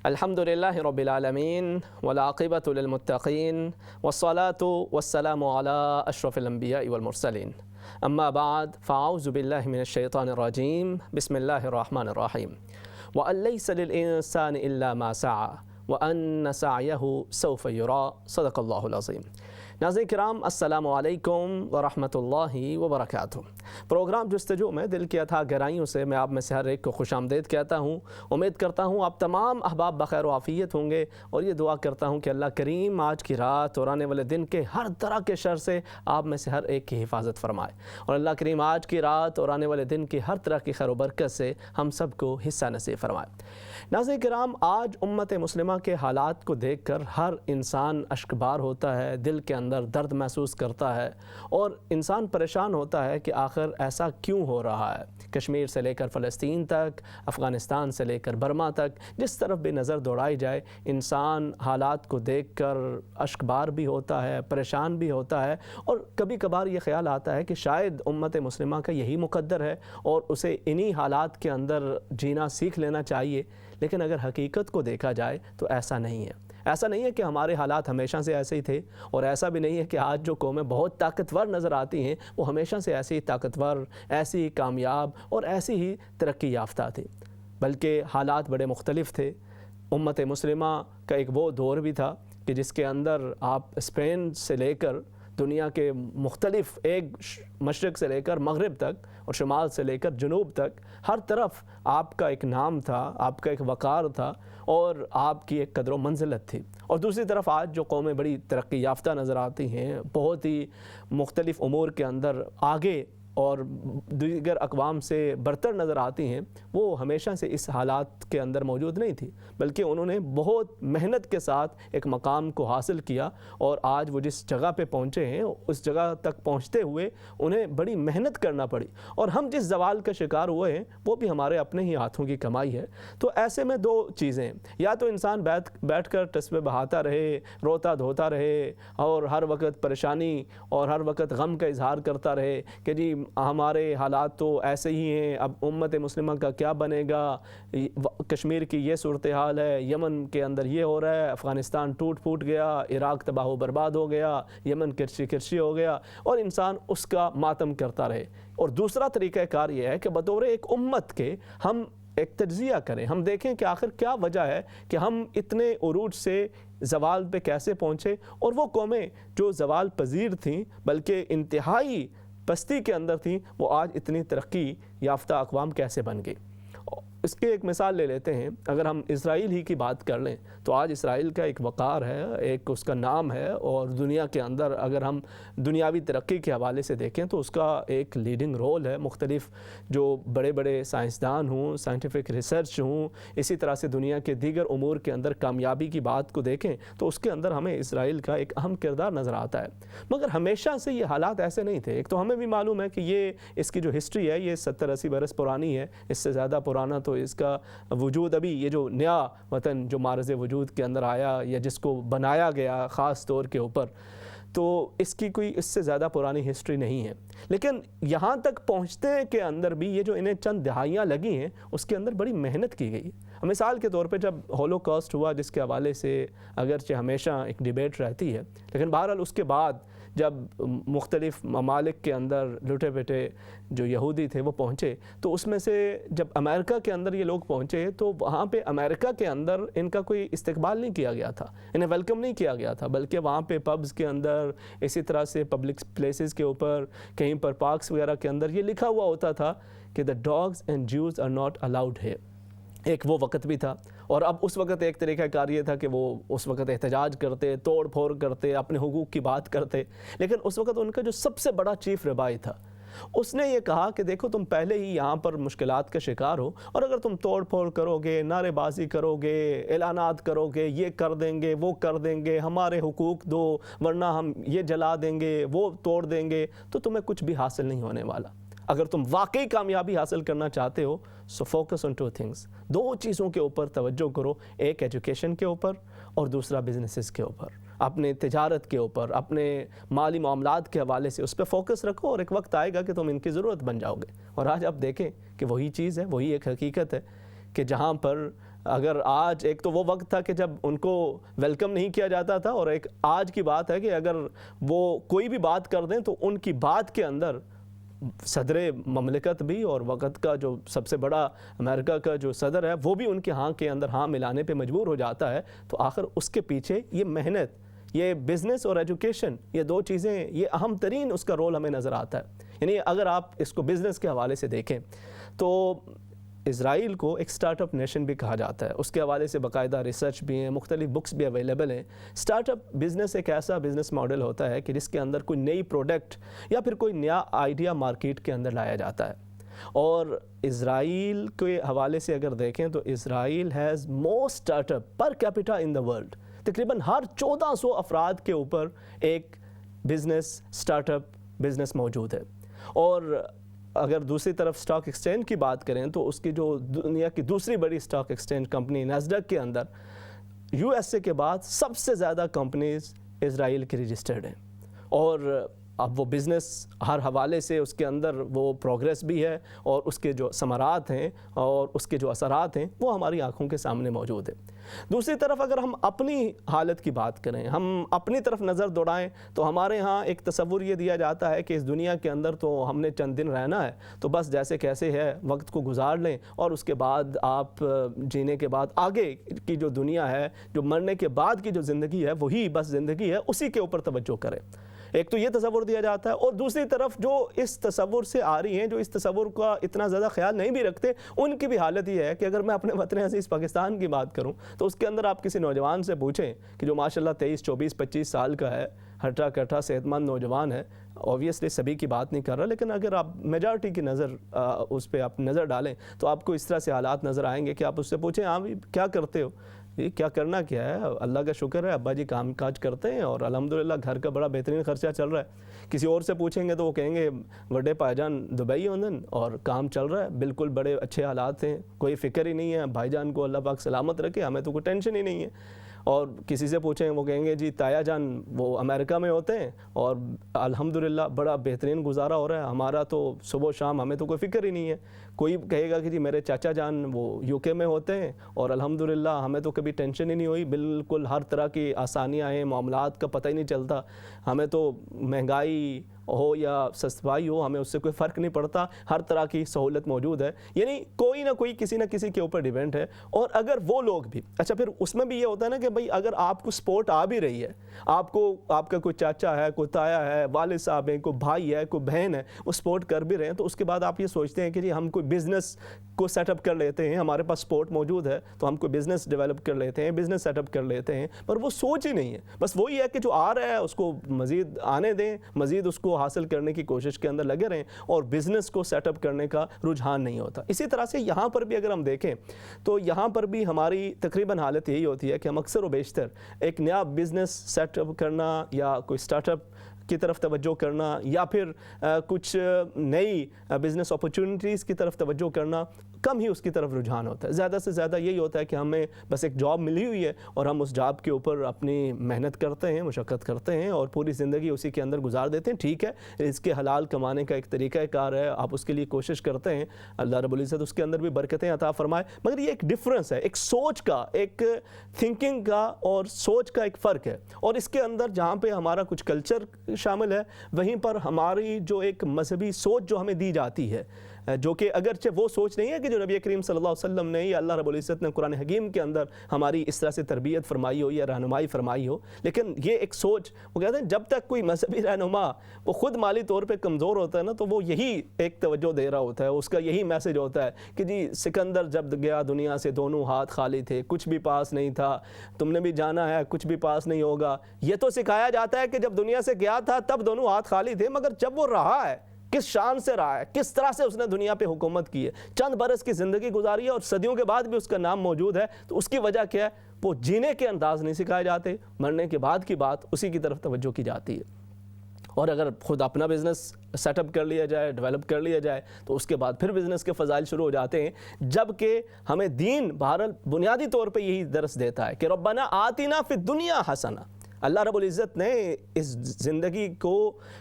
الحمدللہ رب العالمین والعاقبۃ للمتقین والصلاة والسلام علی اشرف الانبیاء والمرسلین اما بعد فاعوذ باللہ من الشیطان الرجیم بسم اللہ الرحمن الرحیم وَأَن لَيْسَ لِلْإِنسَانِ إِلَّا مَا سَعَى وَأَنَّ سَعْيَهُ سَوْفَ يُرَى صدق اللہ العظیم۔ ناظرین کرام السلام علیکم ورحمۃ اللہ وبرکاتہ۔ پروگرام جستجو میں دل کی اتھاہ گہرائیوں سے میں آپ میں سے ہر ایک کو خوش آمدید کہتا ہوں۔ امید کرتا ہوں آپ تمام احباب بخیر و عافیت ہوں گے، اور یہ دعا کرتا ہوں کہ اللہ کریم آج کی رات اور آنے والے دن کے ہر طرح کے شر سے آپ میں سے ہر ایک کی حفاظت فرمائے، اور اللہ کریم آج کی رات اور آنے والے دن کی ہر طرح کی خیر و برکت سے ہم سب کو حصہ نصیب فرمائے۔ ناظرین کرام، آج امت مسلمہ کے حالات کو دیکھ کر ہر انسان اشکبار ہوتا ہے، دل کے اندر درد محسوس کرتا ہے، اور انسان پریشان ہوتا ہے کہ آخر ایسا کیوں ہو رہا ہے۔ کشمیر سے لے کر فلسطین تک، افغانستان سے لے کر برما تک، جس طرف بھی نظر دوڑائی جائے انسان حالات کو دیکھ کر اشکبار بھی ہوتا ہے، پریشان بھی ہوتا ہے، اور کبھی کبھار یہ خیال آتا ہے کہ شاید امت مسلمہ کا یہی مقدر ہے اور اسے انہی حالات کے اندر جینا سیکھ لینا چاہیے۔ لیکن اگر حقیقت کو دیکھا جائے تو ایسا نہیں ہے۔ ایسا نہیں ہے کہ ہمارے حالات ہمیشہ سے ایسے ہی تھے، اور ایسا بھی نہیں ہے کہ آج جو قومیں بہت طاقتور نظر آتی ہیں وہ ہمیشہ سے ایسی ہی طاقتور، ایسی ہی کامیاب اور ایسی ہی ترقی یافتہ تھی، بلکہ حالات بڑے مختلف تھے۔ امت مسلمہ کا ایک وہ دور بھی تھا کہ جس کے اندر آپ اسپین سے لے کر دنیا کے مختلف، ایک مشرق سے لے کر مغرب تک اور شمال سے لے کر جنوب تک، ہر طرف آپ کا ایک نام تھا، آپ کا ایک وقار تھا، اور آپ کی ایک قدر و منزلت تھی۔ اور دوسری طرف آج جو قومیں بڑی ترقی یافتہ نظر آتی ہیں، بہت ہی مختلف امور کے اندر آگے اور دیگر اقوام سے برتر نظر آتی ہیں، وہ ہمیشہ سے اس حالات کے اندر موجود نہیں تھی، بلکہ انہوں نے بہت محنت کے ساتھ ایک مقام کو حاصل کیا، اور آج وہ جس جگہ پہ پہنچے ہیں اس جگہ تک پہنچتے ہوئے انہیں بڑی محنت کرنا پڑی، اور ہم جس زوال کا شکار ہوئے ہیں وہ بھی ہمارے اپنے ہی ہاتھوں کی کمائی ہے۔ تو ایسے میں دو چیزیں، یا تو انسان بیٹھ کر ٹسبے بہاتا رہے، روتا دھوتا رہے، اور ہر وقت پریشانی اور ہر وقت غم کا اظہار کرتا رہے کہ جی ہمارے حالات تو ایسے ہی ہیں، اب امت مسلمہ کا کیا بنے گا، کشمیر کی یہ صورتحال ہے، یمن کے اندر یہ ہو رہا ہے، افغانستان ٹوٹ پھوٹ گیا، عراق تباہ و برباد ہو گیا، یمن کرچی کرچی ہو گیا، اور انسان اس کا ماتم کرتا رہے۔ اور دوسرا طریقہ کار یہ ہے کہ بطور ایک امت کے ہم ایک تجزیہ کریں، ہم دیکھیں کہ آخر کیا وجہ ہے کہ ہم اتنے عروج سے زوال پہ کیسے پہنچے، اور وہ قومیں جو زوال پذیر تھیں بلکہ انتہائی پستی کے اندر تھیں، وہ آج اتنی ترقی یافتہ اقوام کیسے بن گئی۔ اس کی ایک مثال لے لیتے ہیں، اگر ہم اسرائیل ہی کی بات کر لیں تو آج اسرائیل کا ایک وقار ہے، ایک اس کا نام ہے، اور دنیا کے اندر اگر ہم دنیاوی ترقی کے حوالے سے دیکھیں تو اس کا ایک لیڈنگ رول ہے۔ مختلف جو بڑے بڑے سائنسدان ہوں، سائنٹیفک ریسرچ ہوں، اسی طرح سے دنیا کے دیگر امور کے اندر کامیابی کی بات کو دیکھیں تو اس کے اندر ہمیں اسرائیل کا ایک اہم کردار نظر آتا ہے۔ مگر ہمیشہ سے یہ حالات ایسے نہیں تھے۔ ایک تو ہمیں بھی معلوم ہے کہ یہ اس کی جو ہسٹری ہے یہ 70-80 برس پرانی ہے، اس سے زیادہ پرانا تو اس کا وجود ابھی یہ جو نیا وطن جو معرض وجود کے اندر آیا یا جس کو بنایا گیا خاص طور کے اوپر، تو اس کی کوئی اس سے زیادہ پرانی ہسٹری نہیں ہے۔ لیکن یہاں تک پہنچتے کے اندر بھی یہ جو انہیں چند دہائیاں لگی ہیں اس کے اندر بڑی محنت کی گئی۔ مثال کے طور پہ جب ہولو کاسٹ ہوا، جس کے حوالے سے اگرچہ ہمیشہ ایک ڈیبیٹ رہتی ہے، لیکن بہرحال اس کے بعد جب مختلف ممالک کے اندر لٹے پٹے جو یہودی تھے وہ پہنچے، تو اس میں سے جب امریکہ کے اندر یہ لوگ پہنچے تو وہاں پہ امریکہ کے اندر ان کا کوئی استقبال نہیں کیا گیا تھا، انہیں ویلکم نہیں کیا گیا تھا، بلکہ وہاں پہ پبز کے اندر، اسی طرح سے پبلک پلیسز کے اوپر، کہیں پر پارکس وغیرہ کے اندر یہ لکھا ہوا ہوتا تھا کہ the dogs and Jews are not allowed here۔ ایک وہ وقت بھی تھا، اور اب اس وقت ایک طریقہ کار یہ تھا کہ وہ اس وقت احتجاج کرتے، توڑ پھوڑ کرتے، اپنے حقوق کی بات کرتے، لیکن اس وقت ان کا جو سب سے بڑا چیف ربائی تھا اس نے یہ کہا کہ دیکھو تم پہلے ہی یہاں پر مشکلات کا شکار ہو، اور اگر تم توڑ پھوڑ کرو گے، نعرے بازی کرو گے، اعلانات کرو گے، یہ کر دیں گے، وہ کر دیں گے، ہمارے حقوق دو ورنہ ہم یہ جلا دیں گے، وہ توڑ دیں گے، تو تمہیں کچھ بھی حاصل نہیں ہونے والا۔ اگر تم واقعی کامیابی حاصل کرنا چاہتے ہو so focus on two things, دو چیزوں کے اوپر توجہ کرو، ایک ایجوکیشن کے اوپر اور دوسرا بزنسز کے اوپر، اپنے تجارت کے اوپر، اپنے مالی معاملات کے حوالے سے اس پہ فوکس رکھو، اور ایک وقت آئے گا کہ تم ان کی ضرورت بن جاؤ گے۔ اور آج آپ دیکھیں کہ وہی چیز ہے، وہی ایک حقیقت ہے کہ جہاں پر اگر آج ایک تو وہ وقت تھا کہ جب ان کو ویلکم نہیں کیا جاتا تھا، اور ایک آج کی بات ہے کہ اگر وہ کوئی بھی بات کر دیں تو ان کی بات کے اندر صدر مملکت بھی اور وقت کا جو سب سے بڑا امریکہ کا جو صدر ہے وہ بھی ان کے ہاں کے اندر ہاں ملانے پہ مجبور ہو جاتا ہے. تو آخر اس کے پیچھے یہ محنت، یہ بزنس اور ایجوکیشن، یہ دو چیزیں، یہ اہم ترین اس کا رول ہمیں نظر آتا ہے. یعنی اگر آپ اس کو بزنس کے حوالے سے دیکھیں تو اسرائیل کو ایک سٹارٹ اپ نیشن بھی کہا جاتا ہے. اس کے حوالے سے باقاعدہ ریسرچ بھی ہیں، مختلف بکس بھی اویلیبل ہیں. سٹارٹ اپ بزنس ایک ایسا بزنس ماڈل ہوتا ہے کہ جس کے اندر کوئی نئی پروڈکٹ یا پھر کوئی نیا آئیڈیا مارکیٹ کے اندر لایا جاتا ہے. اور اسرائیل کے حوالے سے اگر دیکھیں تو Israel has most startup per capita in the world. تقریباً ہر 1400 افراد کے اوپر ایک بزنس سٹارٹ اپ بزنس موجود ہے. اور اگر دوسری طرف سٹاک ایکسچینج کی بات کریں تو اس کی جو دنیا کی دوسری بڑی سٹاک ایکسچینج کمپنی نیسڈیک کے اندر یو ایس اے کے بعد سب سے زیادہ کمپنیز اسرائیل کی رجسٹرڈ ہیں. اور اب وہ بزنس ہر حوالے سے اس کے اندر وہ پروگریس بھی ہے، اور اس کے جو ثمرات ہیں اور اس کے جو اثرات ہیں وہ ہماری آنکھوں کے سامنے موجود ہیں. دوسری طرف اگر ہم اپنی حالت کی بات کریں، ہم اپنی طرف نظر دوڑائیں تو ہمارے ہاں ایک تصور یہ دیا جاتا ہے کہ اس دنیا کے اندر تو ہم نے چند دن رہنا ہے، تو بس جیسے کیسے ہے وقت کو گزار لیں، اور اس کے بعد آپ جینے کے بعد آگے کی جو دنیا ہے، جو مرنے کے بعد کی جو زندگی ہے وہی بس زندگی ہے، اسی کے اوپر توجہ کریں. ایک تو یہ تصور دیا جاتا ہے، اور دوسری طرف جو اس تصور سے آ رہی ہیں، جو اس تصور کا اتنا زیادہ خیال نہیں بھی رکھتے، ان کی بھی حالت یہ ہے کہ اگر میں اپنے وطن عزیز پاکستان کی بات کروں تو اس کے اندر آپ کسی نوجوان سے پوچھیں کہ جو ماشاءاللہ 23 24 25 سال کا ہے، ہٹا کٹا صحت مند نوجوان ہے، اوبویسلی سبھی کی بات نہیں کر رہا، لیکن اگر آپ میجارٹی کی نظر اس پہ آپ نظر ڈالیں تو آپ کو اس طرح سے حالات نظر آئیں گے کہ آپ اس سے پوچھیں ہاں بھی کیا کرتے ہو؟ کیا کرنا کیا ہے؟ اللہ کا شکر ہے ابا جی کام کاج کرتے ہیں اور الحمدللہ گھر کا بڑا بہترین خرچہ چل رہا ہے. کسی اور سے پوچھیں گے تو وہ کہیں گے وڈے پائی جان دبئی ہوندن اور کام چل رہا ہے، بالکل بڑے اچھے حالات ہیں، کوئی فکر ہی نہیں ہے، بھائی جان کو اللہ پاک سلامت رکھے، ہمیں تو کوئی ٹینشن ہی نہیں ہے. اور کسی سے پوچھیں وہ کہیں گے جی تایا جان وہ امریکہ میں ہوتے ہیں اور الحمدللہ بڑا بہترین گزارا ہو رہا ہے، ہمارا تو صبح و شام ہمیں تو کوئی فکر ہی نہیں ہے. کوئی کہے گا کہ جی میرے چاچا جان وہ یو کے میں ہوتے ہیں اور الحمدللہ ہمیں تو کبھی ٹینشن ہی نہیں ہوئی، بالکل ہر طرح کی آسانیاں ہیں، معاملات کا پتہ ہی نہیں چلتا، ہمیں تو مہنگائی ہو یا سستائی ہو ہمیں اس سے کوئی فرق نہیں پڑتا، ہر طرح کی سہولت موجود ہے. یعنی کوئی نہ کوئی کسی نہ کسی کے اوپر ڈیپینڈ ہے. اور اگر وہ لوگ بھی اچھا پھر اس میں بھی یہ ہوتا ہے نا کہ بھئی اگر آپ کو سپورٹ آ بھی رہی ہے، آپ کا کوئی چاچا ہے، کوئی تایا ہے، والد صاحب ہیں، کوئی بھائی ہے، کوئی بہن ہے، وہ سپورٹ کر بھی رہے ہیں، تو اس کے بعد آپ یہ سوچتے ہیں کہ جی ہم کوئی بزنس کو سیٹ اپ کر لیتے ہیں، ہمارے پاس سپورٹ موجود ہے تو ہم کوئی بزنس ڈیولپ کر لیتے ہیں، بزنس سیٹ اپ کر لیتے ہیں. پر وہ سوچ ہی نہیں ہے، بس وہی ہے کہ جو آ رہا ہے اس کو مزید آنے دیں، مزید اس کو حاصل کرنے کی کوشش کے اندر لگے رہیں، اور بزنس کو سیٹ اپ کرنے کا رجحان نہیں ہوتا. اسی طرح سے یہاں پر بھی اگر ہم دیکھیں تو یہاں پر بھی ہماری تقریباً حالت یہی ہوتی ہے کہ ہم اکثر و بیشتر ایک نیا بزنس سیٹ اپ کرنا یا کوئی سٹارٹ اپ کی طرف توجہ کرنا یا پھر کچھ نئی بزنس اپرچونٹیز کی طرف توجہ کرنا، کم ہی اس کی طرف رجحان ہوتا ہے. زیادہ سے زیادہ یہی ہوتا ہے کہ ہمیں بس ایک جاب ملی ہوئی ہے اور ہم اس جاب کے اوپر اپنی محنت کرتے ہیں، مشقت کرتے ہیں اور پوری زندگی اسی کے اندر گزار دیتے ہیں. ٹھیک ہے، اس کے حلال کمانے کا ایک طریقہ کار ہے، آپ اس کے لیے کوشش کرتے ہیں، اللہ رب العزت اس کے اندر بھی برکتیں عطا فرمائے. مگر یہ ایک ڈفرنس ہے، ایک سوچ کا، ایک تھنکنگ کا اور سوچ کا ایک فرق ہے. اور اس کے اندر جہاں پہ ہمارا کچھ کلچر شامل ہے، وہیں پر ہماری جو ایک مذہبی سوچ جو ہمیں دی جاتی ہے، جو کہ اگرچہ وہ سوچ نہیں ہے کہ جو نبی کریم صلی اللہ علیہ وسلم نے یا اللہ رب العزت نے قرآن حکیم کے اندر ہماری اس طرح سے تربیت فرمائی ہو یا رہنمائی فرمائی ہو، لیکن یہ ایک سوچ، وہ کہتے ہیں جب تک کوئی مذہبی رہنما وہ خود مالی طور پہ کمزور ہوتا ہے نا تو وہ یہی ایک توجہ دے رہا ہوتا ہے، اس کا یہی میسج ہوتا ہے کہ جی سکندر جب گیا دنیا سے دونوں ہاتھ خالی تھے، کچھ بھی پاس نہیں تھا، تم نے بھی جانا ہے کچھ بھی پاس نہیں ہوگا. یہ تو سکھایا جاتا ہے کہ جب دنیا سے گیا تھا تب دونوں ہاتھ خالی تھے، مگر جب وہ رہا ہے کس شان سے رہا ہے، کس طرح سے اس نے دنیا پہ حکومت کی ہے، چند برس کی زندگی گزاری ہے اور صدیوں کے بعد بھی اس کا نام موجود ہے، تو اس کی وجہ کیا ہے؟ وہ جینے کے انداز نہیں سکھائے جاتے، مرنے کے بعد کی بات اسی کی طرف توجہ کی جاتی ہے. اور اگر خود اپنا بزنس سیٹ اپ کر لیا جائے، ڈیولپ کر لیا جائے، تو اس کے بعد پھر بزنس کے فضائل شروع ہو جاتے ہیں، جبکہ ہمیں دین بہرحال بنیادی طور پہ یہی درس دیتا ہے کہ ربنا آتنا فی الدنیا حسنہ. اللہ رب العزت نے اس زندگی کو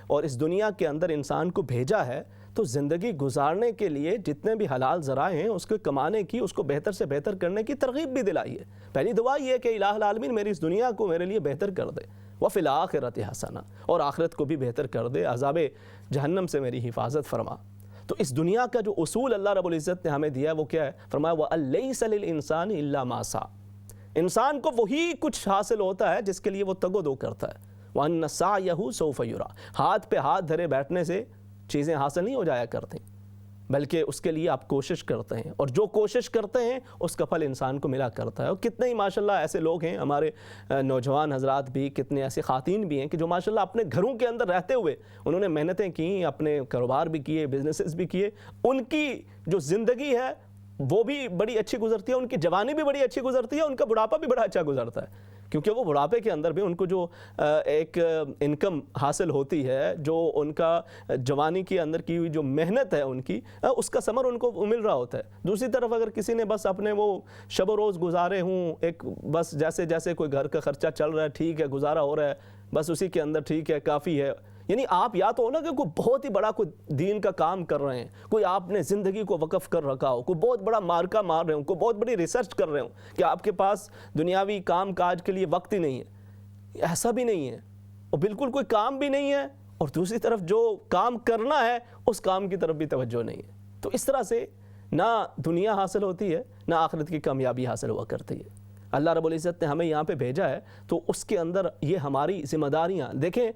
اور اس دنیا کے اندر انسان کو بھیجا ہے تو زندگی گزارنے کے لیے جتنے بھی حلال ذرائع ہیں اس کو کمانے کی، اس کو بہتر سے بہتر کرنے کی ترغیب بھی دلائی ہے۔ پہلی دعا یہ ہے کہ الہ العالمین میری اس دنیا کو میرے لیے بہتر کر دے، وفی الآخرۃ حسنہ، اور آخرت کو بھی بہتر کر دے، عذاب جہنم سے میری حفاظت فرما۔ تو اس دنیا کا جو اصول اللہ رب العزت نے ہمیں دیا ہے وہ کیا ہے؟ فرمایا وَأَن لَيْسَ لِلْإِنسَانِ إِلَّا مَا سَعَى، انسان کو وہی کچھ حاصل ہوتا ہے جس کے لیے وہ تگ و دو کرتا ہے۔ وَأَنَّ سَعْيَهُ سَوْفَ يُرَىٰ، ہاتھ پہ ہاتھ دھرے بیٹھنے سے چیزیں حاصل نہیں ہو جایا کرتی، بلکہ اس کے لیے آپ کوشش کرتے ہیں، اور جو کوشش کرتے ہیں اس کا پھل انسان کو ملا کرتا ہے۔ اور کتنے ہی ماشاءاللہ ایسے لوگ ہیں ہمارے نوجوان حضرات بھی، کتنے ایسے خواتین بھی ہیں کہ جو ماشاءاللہ اپنے گھروں کے اندر رہتے ہوئے انہوں نے محنتیں کی، اپنے کاروبار بھی کیے، بزنسز بھی کیے، ان کی جو زندگی ہے وہ بھی بڑی اچھی گزرتی ہے، ان کی جوانی بھی بڑی اچھی گزرتی ہے، ان کا بڑھاپا بھی بڑا اچھا گزرتا ہے، کیونکہ وہ بڑھاپے کے اندر بھی ان کو جو ایک انکم حاصل ہوتی ہے، جو ان کا جوانی کے اندر کی ہوئی جو محنت ہے ان کی، اس کا ثمر ان کو مل رہا ہوتا ہے۔ دوسری طرف اگر کسی نے بس اپنے وہ شب و روز گزارے ہوں، ایک بس جیسے جیسے کوئی گھر کا خرچہ چل رہا ہے، ٹھیک ہے، گزارا ہو رہا ہے، بس اسی کے اندر ٹھیک ہے، کافی ہے، یعنی آپ یا تو ہو نا کہ کوئی بہت ہی بڑا کوئی دین کا کام کر رہے ہیں، کوئی آپ نے زندگی کو وقف کر رکھا ہو، کوئی بہت بڑا مارکہ مار رہے ہوں، کوئی بہت بڑی ریسرچ کر رہے ہوں کہ آپ کے پاس دنیاوی کام کاج کے لیے وقت ہی نہیں ہے، ایسا بھی نہیں ہے، اور بالکل کوئی کام بھی نہیں ہے، اور دوسری طرف جو کام کرنا ہے اس کام کی طرف بھی توجہ نہیں ہے۔ تو اس طرح سے نہ دنیا حاصل ہوتی ہے، نہ آخرت کی کامیابی حاصل ہوا کرتی ہے۔ اللہ رب العزت نے ہمیں یہاں پہ بھیجا ہے تو اس کے اندر یہ ہماری ذمہ داریاں دیکھیں،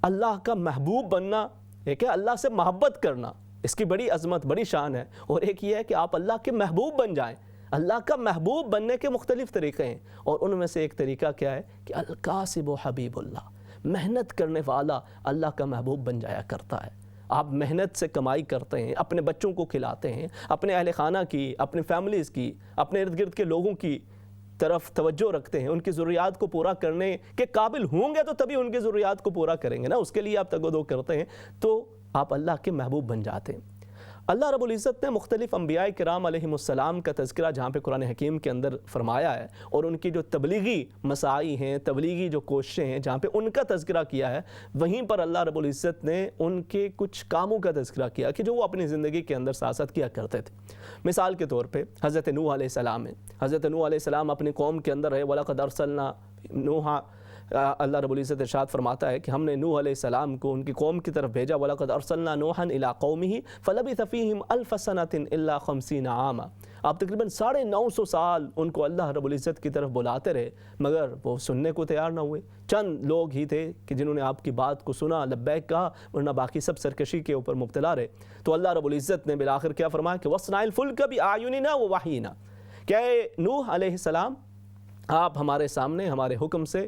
اللہ کا محبوب بننا، ایک ہے اللہ سے محبت کرنا، اس کی بڑی عظمت، بڑی شان ہے، اور ایک یہ ہے کہ آپ اللہ کے محبوب بن جائیں۔ اللہ کا محبوب بننے کے مختلف طریقے ہیں، اور ان میں سے ایک طریقہ کیا ہے کہ الکاسب حبیب اللہ، محنت کرنے والا اللہ کا محبوب بن جایا کرتا ہے۔ آپ محنت سے کمائی کرتے ہیں، اپنے بچوں کو کھلاتے ہیں، اپنے اہل خانہ کی، اپنے فیملیز کی، اپنے ارد گرد کے لوگوں کی طرف توجہ رکھتے ہیں، ان کی ضروریات کو پورا کرنے کے قابل ہوں گے تو تبھی ان کی ضروریات کو پورا کریں گے نا، اس کے لیے آپ تگ و دو کرتے ہیں تو آپ اللہ کے محبوب بن جاتے ہیں۔ اللہ رب العزت نے مختلف انبیاء کرام علیہم السلام کا تذکرہ جہاں پہ قرآن حکیم کے اندر فرمایا ہے، اور ان کی جو تبلیغی مساعی ہیں، تبلیغی جو کوششیں ہیں، جہاں پہ ان کا تذکرہ کیا ہے، وہیں پر اللہ رب العزت نے ان کے کچھ کاموں کا تذکرہ کیا کہ جو وہ اپنی زندگی کے اندر ساتھ ساتھ کیا کرتے تھے۔ مثال کے طور پہ حضرت نوح علیہ السلام ہیں۔ حضرت نوح علیہ السلام اپنی قوم کے اندر رہے، وَلَقَدْ أَرْسَلْنَا نوحًا، اللہ رب العزت ارشاد فرماتا ہے کہ ہم نے نوح علیہ السلام کو ان کی قوم کی طرف بھیجا، وَلَقَدْ أَرْسَلْنَا نُوحًا إِلَىٰ قَوْمِهِ فَلَبِثَ فِيهِمْ أَلْفَ سَنَةٍ إِلَّا 50 عَامًا، آپ تقریباً 950 سال ان کو اللہ رب العزت کی طرف بلاتے رہے، مگر وہ سننے کو تیار نہ ہوئے۔ چند لوگ ہی تھے کہ جنہوں نے آپ کی بات کو سنا، لبیک کہا، ورنہ باقی سب سرکشی کے اوپر مبتلا رہے۔ تو اللہ رب العزت نے بالآخر کیا فرمایا کہ وَاصْنَعِ الْفُلْكَ بِأَعْيُنِنَا وَوَحْيِنَا، کہ اے نوح علیہ السلام آپ ہمارے سامنے ہمارے حکم سے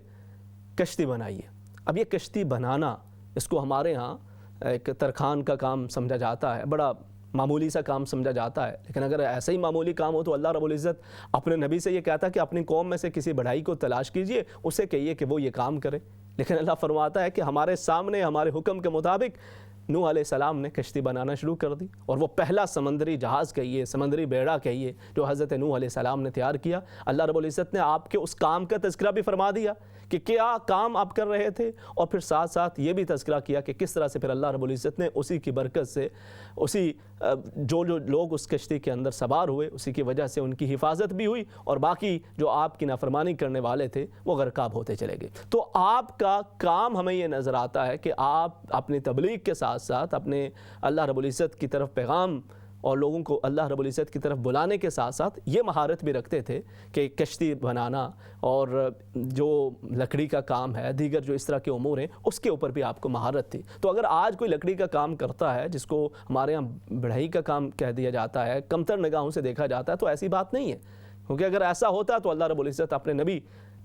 کشتی بنائیے۔ اب یہ کشتی بنانا، اس کو ہمارے ہاں ایک ترخان کا کام سمجھا جاتا ہے، بڑا معمولی سا کام سمجھا جاتا ہے، لیکن اگر ایسا ہی معمولی کام ہو تو اللہ رب العزت اپنے نبی سے یہ کہتا ہے کہ اپنی قوم میں سے کسی بڑھائی کو تلاش کیجئے، اسے کہیے کہ وہ یہ کام کرے، لیکن اللہ فرماتا ہے کہ ہمارے سامنے ہمارے حکم کے مطابق نوح علیہ السلام نے کشتی بنانا شروع کر دی، اور وہ پہلا سمندری جہاز کہیے، سمندری بیڑا کہیے، جو حضرت نوح علیہ السلام نے تیار کیا۔ اللہ رب العزت نے آپ کے اس کام کا تذکرہ بھی فرما دیا کہ کیا کام آپ کر رہے تھے، اور پھر ساتھ ساتھ یہ بھی تذکرہ کیا کہ کس طرح سے پھر اللہ رب العزت نے اسی کی برکت سے، اسی جو لوگ اس کشتی کے اندر سوار ہوئے، اسی کی وجہ سے ان کی حفاظت بھی ہوئی، اور باقی جو آپ کی نافرمانی کرنے والے تھے وہ غرقاب ہوتے چلے گئے۔ تو آپ کا کام ہمیں یہ نظر آتا ہے کہ آپ اپنی تبلیغ کے ساتھ ساتھ اپنے اللہ رب العزت کی طرف پیغام اور لوگوں کو اللہ رب العزت کی طرف بلانے کے ساتھ ساتھ یہ مہارت بھی رکھتے تھے کہ کشتی بنانا اور جو لکڑی کا کام ہے، دیگر جو اس طرح کے امور ہیں، اس کے اوپر بھی آپ کو مہارت تھی۔ تو اگر آج کوئی لکڑی کا کام کرتا ہے جس کو ہمارے ہاں بڑھئی کا کام کہہ دیا جاتا ہے، کمتر نگاہوں سے دیکھا جاتا ہے، تو ایسی بات نہیں ہے، کیونکہ اگر ایسا ہوتا تو اللہ رب العزت اپنے نبی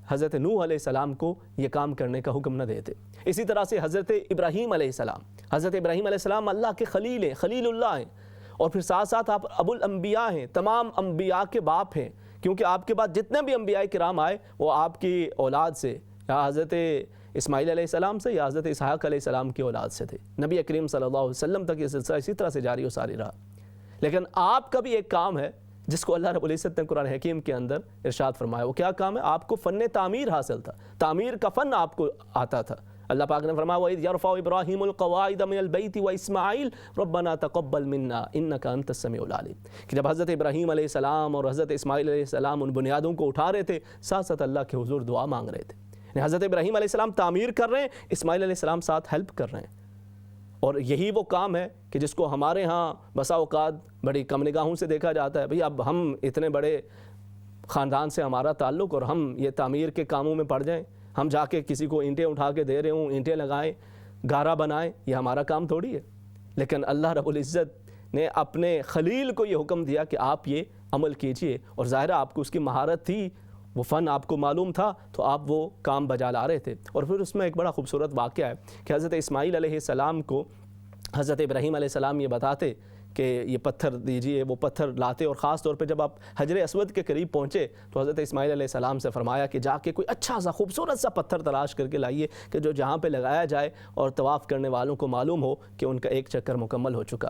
حضرت نوح علیہ السلام کو یہ کام کرنے کا حکم نہ دیتے۔ اسی طرح سے حضرت ابراہیم علیہ السلام، حضرت ابراہیم علیہ السلام اللہ کے خلیل ہیں، خلیل اللہ ہیں، اور پھر ساتھ ساتھ آپ ابو الانبیاء ہیں، تمام انبیاء کے باپ ہیں، کیونکہ آپ کے بعد جتنے بھی انبیاء کرام آئے وہ آپ کی اولاد سے، یا حضرت اسماعیل علیہ السلام سے یا حضرت اسحاق علیہ السلام کی اولاد سے تھے۔ نبی کریم صلی اللہ علیہ وسلم تک یہ سلسلہ اسی طرح سے جاری و ساری رہا۔ لیکن آپ کا بھی ایک کام ہے جس کو اللہ رب العزت نے قرآن حکیم کے اندر ارشاد فرمایا، وہ کیا کام ہے؟ آپ کو فن تعمیر حاصل تھا، تعمیر کا فن آپ کو آتا تھا، اللہ پاک نے فرمایا وَإِذْ يَرْفَعُ إِبْرَاهِيمُ الْقَوَاعِدَ مِنَ الْبَيْتِ وَإِسْمَاعِيلُ رَبَّنَا تَقَبَّلْ مِنَّا إِنَّكَ أَنْتَ السَّمِيعُ الْعَلِيمُ کہ جب حضرت ابراہیم علیہ السلام اور حضرت اسماعیل علیہ السلام ان بنیادوں کو اٹھا رہے تھے، ساتھ ساتھ اللہ کے حضور دعا مانگ رہے تھے۔ حضرت ابراہیم علیہ السلام تعمیر کر رہے ہیں، اسماعیل علیہ السلام ساتھ ہیلپ کر رہے ہیں، اور یہی وہ کام ہے کہ جس کو ہمارے ہاں بسا اوقات بڑی کم نگاہوں سے دیکھا جاتا ہے۔ بھئی اب ہم اتنے بڑے خاندان سے ہمارا تعلق اور ہم یہ تعمیر کے کاموں میں پڑ جائیں، ہم جا کے کسی کو اینٹیں اٹھا کے دے رہے ہوں، اینٹیں لگائیں، گارا بنائیں، یہ ہمارا کام تھوڑی ہے۔ لیکن اللہ رب العزت نے اپنے خلیل کو یہ حکم دیا کہ آپ یہ عمل کیجئے، اور ظاہر آپ کو اس کی مہارت تھی، وہ فن آپ کو معلوم تھا، تو آپ وہ کام بجا لا رہے تھے۔ اور پھر اس میں ایک بڑا خوبصورت واقعہ ہے کہ حضرت اسماعیل علیہ السلام کو حضرت ابراہیم علیہ السلام یہ بتاتے کہ یہ پتھر دیجئے، وہ پتھر لاتے، اور خاص طور پہ جب آپ حجر اسود کے قریب پہنچے تو حضرت اسماعیل علیہ السلام سے فرمایا کہ جا کے کوئی اچھا سا خوبصورت سا پتھر تلاش کر کے لائیے کہ جو جہاں پہ لگایا جائے اور طواف کرنے والوں کو معلوم ہو کہ ان کا ایک چکر مکمل ہو چکا۔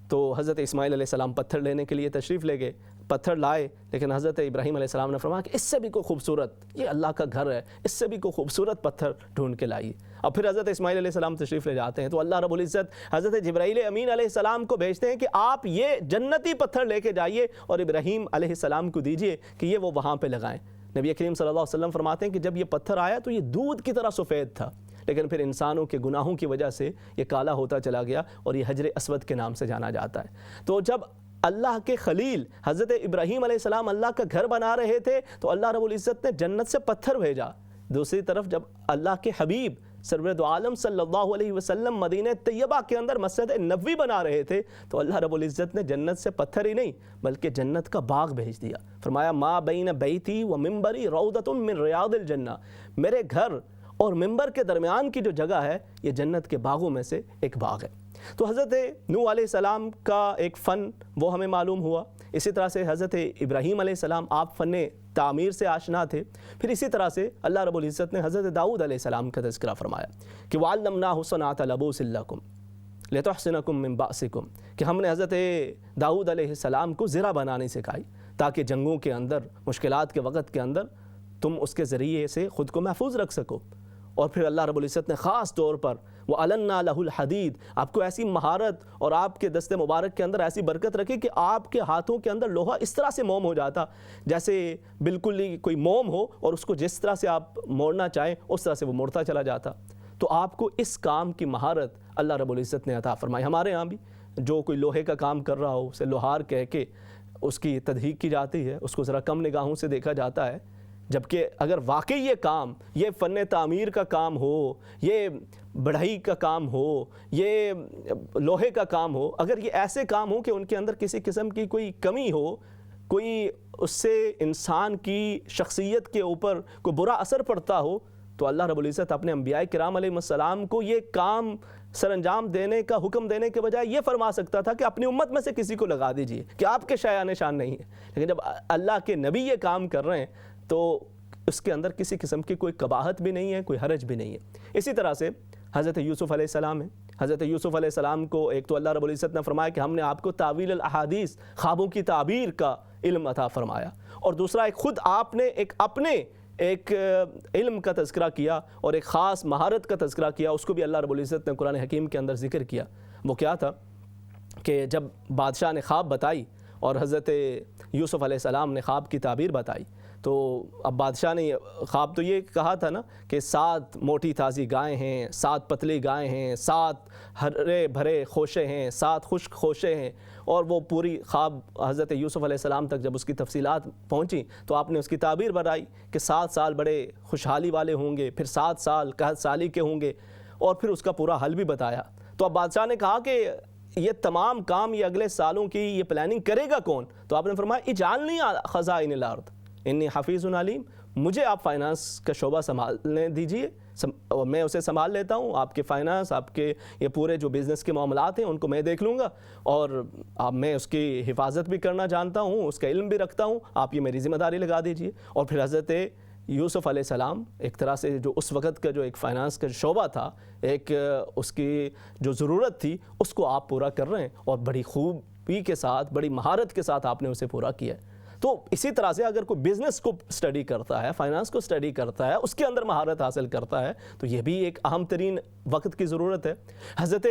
تو حضرت اسماعیل علیہ السلام پتھر لینے کے لیے تشریف لے گئے، پتھر لائے، لیکن حضرت ابراہیم علیہ السلام نے فرمایا کہ اس سے بھی کوئی خوبصورت، یہ اللہ کا گھر ہے، اس سے بھی کوئی خوبصورت پتھر ڈھونڈ کے لائیے۔ اور پھر حضرت اسماعیل علیہ السلام تشریف لے جاتے ہیں تو اللہ رب العزت حضرت جبرائیل امین علیہ السلام کو بھیجتے ہیں کہ آپ یہ جنتی پتھر لے کے جائیے اور ابراہیم علیہ السلام کو دیجئے کہ یہ وہ وہاں پہ لگائیں۔ نبی کریم صلی اللہ علیہ وسلم فرماتے ہیں کہ جب یہ پتھر آیا تو یہ دودھ کی طرح سفید تھا، لیکن پھر انسانوں کے گناہوں کی وجہ سے یہ کالا ہوتا چلا گیا اور یہ حجر اسود کے نام سے جانا جاتا ہے۔ تو جب اللہ کے خلیل حضرت ابراہیم علیہ السلام اللہ کا گھر بنا رہے تھے تو اللہ رب العزت نے جنت سے پتھر بھیجا۔ دوسری طرف جب اللہ کے حبیب سرور دو عالم صلی اللہ علیہ وسلم مدینہ طیبہ کے اندر مسجد نبوی بنا رہے تھے تو اللہ رب العزت نے جنت سے پتھر ہی نہیں بلکہ جنت کا باغ بھیج دیا۔ فرمایا ما بین بیتی و منبری روضۃ من ریاض الجنہ، میرے گھر اور منبر کے درمیان کی جو جگہ ہے یہ جنت کے باغوں میں سے ایک باغ ہے۔ تو حضرت نوح علیہ السلام کا ایک فن وہ ہمیں معلوم ہوا، اسی طرح سے حضرت ابراہیم علیہ السلام آپ فن تعمیر سے آشنا تھے۔ پھر اسی طرح سے اللہ رب العزت نے حضرت داؤد علیہ السلام کا تذکرہ فرمایا کہ وَعَلَّمْنَاهُ صَنْعَةَ لَبُوسٍ لَكُمْ لِتُحْصِنَكُم مِّن بَأْسِكُم، کہ ہم نے حضرت داؤد علیہ السلام کو زرہ بنانی سکھائی تاکہ جنگوں کے اندر، مشکلات کے وقت کے اندر تم اس کے ذریعے سے خود کو محفوظ رکھ سکو۔ اور پھر اللہ رب العزت نے خاص طور پر وَأَلَنَّا لَهُ الْحَدِيدَ، آپ کو ایسی مہارت اور آپ کے دست مبارک کے اندر ایسی برکت رکھی کہ آپ کے ہاتھوں کے اندر لوہا اس طرح سے موم ہو جاتا جیسے بالکل ہی کوئی موم ہو اور اس کو جس طرح سے آپ موڑنا چاہیں اس طرح سے وہ موڑتا چلا جاتا۔ تو آپ کو اس کام کی مہارت اللہ رب العزت نے عطا فرمائی۔ ہمارے ہاں بھی جو کوئی لوہے کا کام کر رہا ہو اسے لوہار کہہ کے اس کی تدحیق کی جاتی ہے، اس کو ذرا کم نگاہوں سے دیکھا جاتا ہے، جبکہ اگر واقعی یہ کام، یہ فن تعمیر کا کام ہو، یہ بڑھئی کا کام ہو، یہ لوہے کا کام ہو، اگر یہ ایسے کام ہو کہ ان کے اندر کسی قسم کی کوئی کمی ہو، کوئی اس سے انسان کی شخصیت کے اوپر کوئی برا اثر پڑتا ہو، تو اللہ رب العزت اپنے انبیاء کرام علیہ السلام کو یہ کام سر انجام دینے کا حکم دینے کے بجائے یہ فرما سکتا تھا کہ اپنی امت میں سے کسی کو لگا دیجئے کہ آپ کے شایان شان نہیں ہے۔ لیکن جب اللہ کے نبی یہ کام کر رہے ہیں تو اس کے اندر کسی قسم کی کوئی قباحت بھی نہیں ہے، کوئی حرج بھی نہیں ہے۔ اسی طرح سے حضرت یوسف علیہ السلام ہے، حضرت یوسف علیہ السلام کو ایک تو اللہ رب العزت نے فرمایا کہ ہم نے آپ کو تعویل الاحادیث، خوابوں کی تعبیر کا علم عطا فرمایا، اور دوسرا ایک خود آپ نے اپنے ایک علم کا تذکرہ کیا اور ایک خاص مہارت کا تذکرہ کیا، اس کو بھی اللہ رب العزت نے قرآن حکیم کے اندر ذکر کیا۔ وہ کیا تھا کہ جب بادشاہ نے خواب بتائی اور حضرت یوسف علیہ السلام نے خواب کی تعبیر بتائی تو اب بادشاہ نے خواب تو یہ کہا تھا نا کہ 7 موٹی تازی گائیں ہیں، 7 پتلی گائیں ہیں، 7 ہرے بھرے خوشے ہیں، 7 خشک خوشے ہیں، اور وہ پوری خواب حضرت یوسف علیہ السلام تک جب اس کی تفصیلات پہنچی تو آپ نے اس کی تعبیر بتائی کہ 7 سال بڑے خوشحالی والے ہوں گے، پھر 7 سال قحط سالی کے ہوں گے، اور پھر اس کا پورا حل بھی بتایا۔ تو اب بادشاہ نے کہا کہ یہ تمام کام یہ اگلے سالوں کی یہ پلاننگ کرے گا کون؟ تو آپ نے فرمایا اجعلنی خزائن الارض انی حفیظ علیم، مجھے آپ فائنانس کا شعبہ سنبھالنے دیجئے اور میں اسے سنبھال لیتا ہوں، آپ کے فائنانس، آپ کے یہ پورے جو بزنس کے معاملات ہیں ان کو میں دیکھ لوں گا، اور میں اس کی حفاظت بھی کرنا جانتا ہوں، اس کا علم بھی رکھتا ہوں، آپ یہ میری ذمہ داری لگا دیجئے۔ اور پھر حضرت یوسف علیہ السلام ایک طرح سے جو اس وقت کا جو ایک فائنانس کا شعبہ تھا، ایک اس کی جو ضرورت تھی اس کو آپ پورا کر رہے ہیں، اور بڑی خوبی کے ساتھ، بڑی مہارت کے ساتھ آپ نے اسے پورا کیا ہے۔ تو اسی طرح سے اگر کوئی بزنس کو اسٹڈی کرتا ہے، فائنانس کو اسٹڈی کرتا ہے، اس کے اندر مہارت حاصل کرتا ہے، تو یہ بھی ایک اہم ترین وقت کی ضرورت ہے۔ حضرت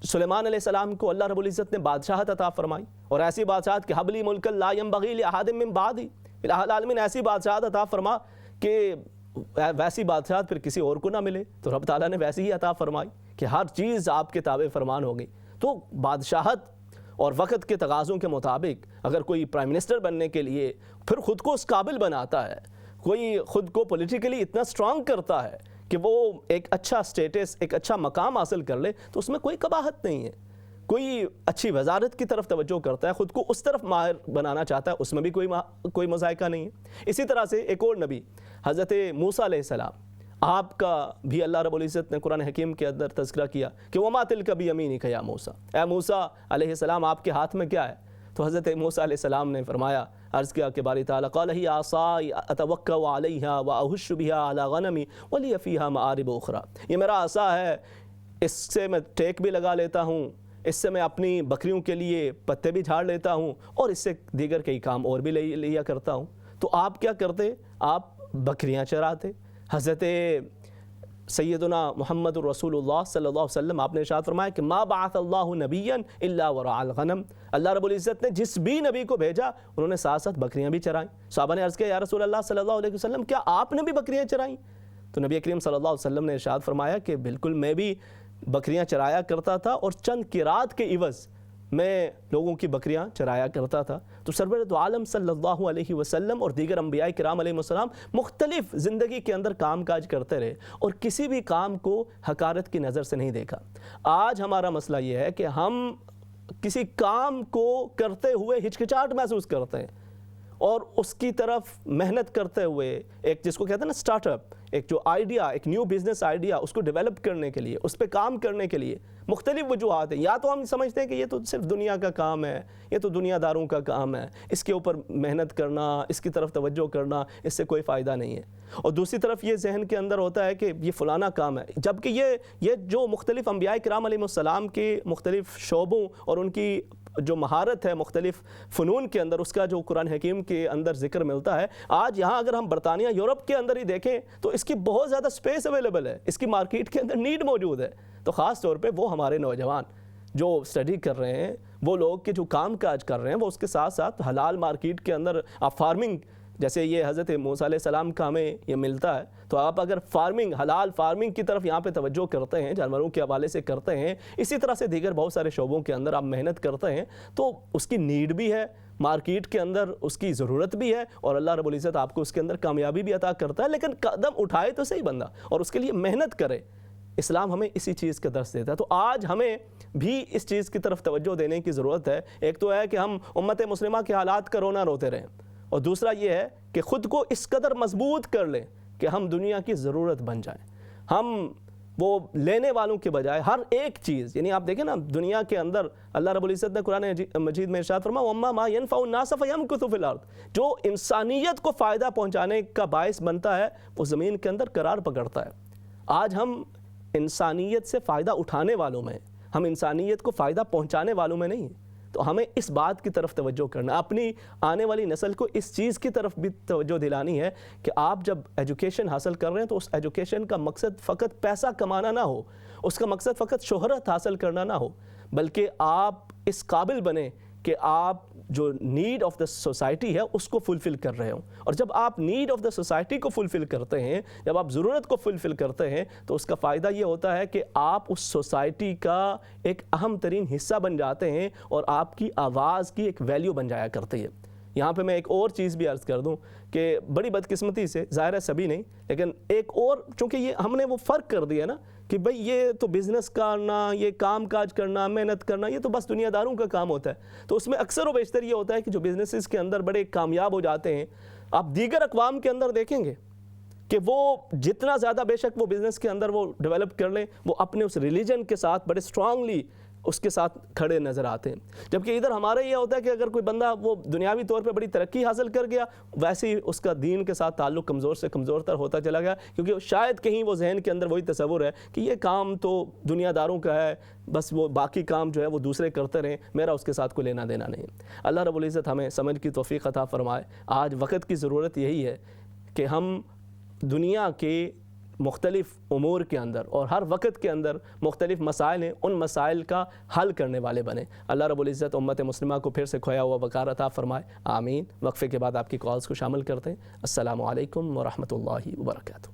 سلیمان علیہ السلام کو اللہ رب العزت نے بادشاہت عطا فرمائی، اور ایسی بادشاہت کہ حبلی ملک لا ينبغی لأحد من بعدی، الہ العالمین ایسی بادشاہت عطا فرما کہ ویسی بادشاہت پھر کسی اور کو نہ ملے، تو رب تعالیٰ نے ویسی ہی عطا فرمائی کہ ہر چیز آپ کے تابع فرمان ہوگی۔ تو بادشاہت اور وقت کے تقاضوں کے مطابق اگر کوئی پرائم منسٹر بننے کے لیے پھر خود کو اس قابل بناتا ہے، کوئی خود کو پولیٹیکلی اتنا سٹرونگ کرتا ہے کہ وہ ایک اچھا سٹیٹس، ایک اچھا مقام حاصل کر لے، تو اس میں کوئی قباحت نہیں ہے۔ کوئی اچھی وزارت کی طرف توجہ کرتا ہے، خود کو اس طرف ماہر بنانا چاہتا ہے، اس میں بھی کوئی مذائقہ نہیں ہے۔ اسی طرح سے ایک اور نبی حضرت موسیٰ علیہ السلام، آپ کا بھی اللہ رب العزت نے قرآن حکیم کے اندر تذکرہ کیا کہ وَمَا تِلْكَ بِيَمِينِكَ يَا موسیٰ، اے موسیٰ علیہ السلام آپ کے ہاتھ میں کیا ہے؟ تو حضرت موسیٰ علیہ السلام نے فرمایا، عرض کیا کہ باری تعالیٰ قَالَ هِيَ عَصَايَ أَتَوَكَّأُ عَلَيْهَا وَأَهُشُّ بِهَا عَلَى غَنَمِي وَلِيَ فِيهَا مَآرِبُ أُخْرَى، یہ میرا عصا ہے، اس سے میں ٹیک بھی لگا لیتا ہوں، اس سے میں اپنی بکریوں کے لیے پتے بھی جھاڑ لیتا ہوں، اور اس سے دیگر کئی کام اور بھی لیا کرتا ہوں۔ تو آپ کیا کرتے؟ آپ بکریاں چراتے۔ حضرت سیدنا محمد رسول اللہ صلی اللہ علیہ وسلم آپ نے ارشاد فرمایا کہ ما بعث اللہ نبیا الا ورعى الغنم، اللہ رب العزت نے جس بھی نبی کو بھیجا انہوں نے ساتھ ساتھ بکریاں بھی چرائیں۔ صحابہ نے عرض کیا یا رسول اللہ صلی اللہ علیہ وسلم کیا آپ نے بھی بکریاں چرائیں؟ تو نبی کریم صلی اللہ علیہ وسلم نے ارشاد فرمایا کہ بالکل میں بھی بکریاں چرایا کرتا تھا، اور چند قرات کے عوض میں لوگوں کی بکریاں چرایا کرتا تھا۔ تو سرور دو عالم صلی اللہ علیہ وسلم اور دیگر انبیاء کرام علیہ السلام مختلف زندگی کے اندر کام کاج کرتے رہے، اور کسی بھی کام کو حقارت کی نظر سے نہیں دیکھا۔ آج ہمارا مسئلہ یہ ہے کہ ہم کسی کام کو کرتے ہوئے ہچکچاہٹ محسوس کرتے ہیں، اور اس کی طرف محنت کرتے ہوئے ایک جس کو کہتے ہیں نا سٹارٹ اپ، ایک جو آئیڈیا، ایک نیو بزنس آئیڈیا، اس کو ڈیولپ کرنے کے لیے، اس پہ کام کرنے کے لیے مختلف وجوہات ہیں۔ یا تو ہم سمجھتے ہیں کہ یہ تو صرف دنیا کا کام ہے، یہ تو دنیا داروں کا کام ہے، اس کے اوپر محنت کرنا، اس کی طرف توجہ کرنا، اس سے کوئی فائدہ نہیں ہے۔ اور دوسری طرف یہ ذہن کے اندر ہوتا ہے کہ یہ فلانا کام ہے، جبکہ یہ جو مختلف انبیاء کرام علیہ السلام کے مختلف شعبوں اور ان کی جو مہارت ہے مختلف فنون کے اندر، اس کا جو قرآن حکیم کے اندر ذکر ملتا ہے۔ آج یہاں اگر ہم برطانیہ یورپ کے اندر ہی دیکھیں تو اس کی بہت زیادہ سپیس اویلیبل ہے، اس کی مارکیٹ کے اندر نیڈ موجود ہے۔ تو خاص طور پہ وہ ہمارے نوجوان جو اسٹڈی کر رہے ہیں، وہ لوگ کہ جو کام کاج کر رہے ہیں، وہ اس کے ساتھ ساتھ حلال مارکیٹ کے اندر آپ فارمنگ، جیسے یہ حضرت موسیٰ علیہ السلام کا ہمیں یہ ملتا ہے، تو آپ اگر فارمنگ، حلال فارمنگ کی طرف یہاں پہ توجہ کرتے ہیں، جانوروں کے حوالے سے کرتے ہیں، اسی طرح سے دیگر بہت سارے شعبوں کے اندر آپ محنت کرتے ہیں، تو اس کی نیڈ بھی ہے، مارکیٹ کے اندر اس کی ضرورت بھی ہے، اور اللہ رب العزت آپ کو اس کے اندر کامیابی بھی عطا کرتا ہے۔ لیکن قدم اٹھائے تو صحیح بندہ، اور اس کے لیے محنت کرے۔ اسلام ہمیں اسی چیز کا درس دیتا ہے۔ تو آج ہمیں بھی اس چیز کی طرف توجہ دینے کی ضرورت ہے۔ ایک تو ہے کہ ہم امت مسلمہ کے حالات کا رونا روتے رہیں، اور دوسرا یہ ہے کہ خود کو اس قدر مضبوط کر لیں کہ ہم دنیا کی ضرورت بن جائیں۔ ہم وہ لینے والوں کے بجائے ہر ایک چیز، یعنی آپ دیکھیں نا دنیا کے اندر اللہ رب العزت نے قرآن مجید میں ارشاد فرمایا وَأَمَّا مَا يَنْفَعُ النَّاسَ فَيَمْكُثُ فِي الْأَرْضِ، جو انسانیت کو فائدہ پہنچانے کا باعث بنتا ہے وہ زمین کے اندر قرار پکڑتا ہے۔ آج ہم انسانیت سے فائدہ اٹھانے والوں میں، ہم انسانیت کو فائدہ پہنچانے والوں میں نہیں ہیں۔ تو ہمیں اس بات کی طرف توجہ کرنا، اپنی آنے والی نسل کو اس چیز کی طرف بھی توجہ دلانی ہے کہ آپ جب ایجوکیشن حاصل کر رہے ہیں تو اس ایجوکیشن کا مقصد فقط پیسہ کمانا نہ ہو، اس کا مقصد فقط شہرت حاصل کرنا نہ ہو، بلکہ آپ اس قابل بنیں کہ آپ جو نیڈ آف دا سوسائٹی ہے اس کو فلفل کر رہے ہوں۔ اور جب آپ نیڈ آف دا سوسائٹی کو فلفل کرتے ہیں، جب آپ ضرورت کو فلفل کرتے ہیں، تو اس کا فائدہ یہ ہوتا ہے کہ آپ اس سوسائٹی کا ایک اہم ترین حصہ بن جاتے ہیں، اور آپ کی آواز کی ایک ویلیو بن جایا کرتی ہے۔ یہاں پہ میں ایک اور چیز بھی عرض کر دوں کہ بڑی بدقسمتی سے، ظاہر ہے سبھی نہیں، لیکن ایک اور، چونکہ یہ ہم نے وہ فرق کر دیا نا کہ بھئی یہ تو بزنس کرنا، یہ کام کاج کرنا، محنت کرنا، یہ تو بس دنیا داروں کا کام ہوتا ہے۔ تو اس میں اکثر و بیشتر یہ ہوتا ہے کہ جو بزنسز کے اندر بڑے کامیاب ہو جاتے ہیں، آپ دیگر اقوام کے اندر دیکھیں گے کہ وہ جتنا زیادہ بے شک وہ بزنس کے اندر وہ ڈیولپ کر لیں، وہ اپنے اس ریلیجن کے ساتھ بڑے اسٹرانگلی اس کے ساتھ کھڑے نظر آتے ہیں، جبکہ ادھر ہمارا یہ ہوتا ہے کہ اگر کوئی بندہ وہ دنیاوی طور پہ بڑی ترقی حاصل کر گیا، ویسے ہی اس کا دین کے ساتھ تعلق کمزور سے کمزور تر ہوتا چلا گیا، کیونکہ شاید کہیں وہ ذہن کے اندر وہی تصور ہے کہ یہ کام تو دنیا داروں کا ہے، بس وہ باقی کام جو ہے وہ دوسرے کرتے رہیں، میرا اس کے ساتھ کوئی لینا دینا نہیں۔ اللہ رب العزت ہمیں سمجھ کی توفیق عطا فرمائے۔ آج وقت کی ضرورت یہی ہے کہ ہم دنیا کے مختلف امور کے اندر اور ہر وقت کے اندر مختلف مسائل ہیں، ان مسائل کا حل کرنے والے بنیں۔ اللہ رب العزت امت مسلمہ کو پھر سے کھویا ہوا وقار عطا فرمائے، آمین۔ وقفے کے بعد آپ کی کالز کو شامل کرتے ہیں۔ السلام علیکم ورحمۃ اللہ وبرکاتہ۔